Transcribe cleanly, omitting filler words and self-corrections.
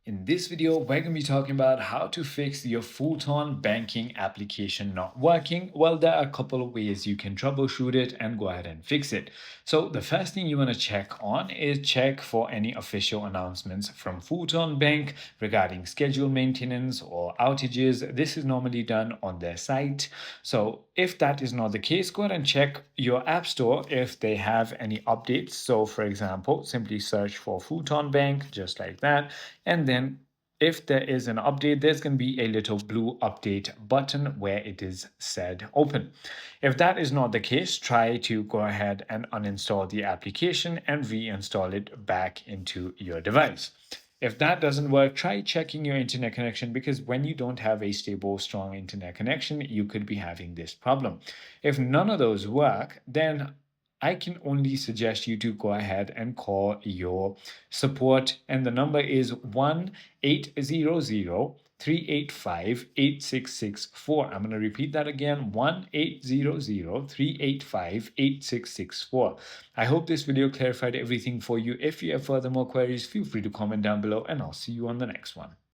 In this video, we're going to be talking about how to fix your Fulton banking application not working. Well, there are a couple of ways you can troubleshoot it and go ahead and fix it. So the first thing you want to check on is check for any official announcements from Fulton Bank regarding scheduled maintenance or outages. This is normally done on their site. So if that is not the case, go ahead and check your app store if they have any updates. So for example, simply search for Fulton Bank, just like that. And then if there is an update, there's going to be a little blue update button where it is said open. If that is not the case, try to go ahead and uninstall the application and reinstall it back into your device. If that doesn't work, try checking your internet connection, because when you don't have a stable, strong internet connection, you could be having this problem. If none of those work, then I can only suggest you to go ahead and call your support, and the number is 1-800-385-8664. I'm going to repeat that again, 1-800-385-8664. I hope this video clarified everything for you. If you have further more queries, feel free to comment down below, and I'll see you on the next one.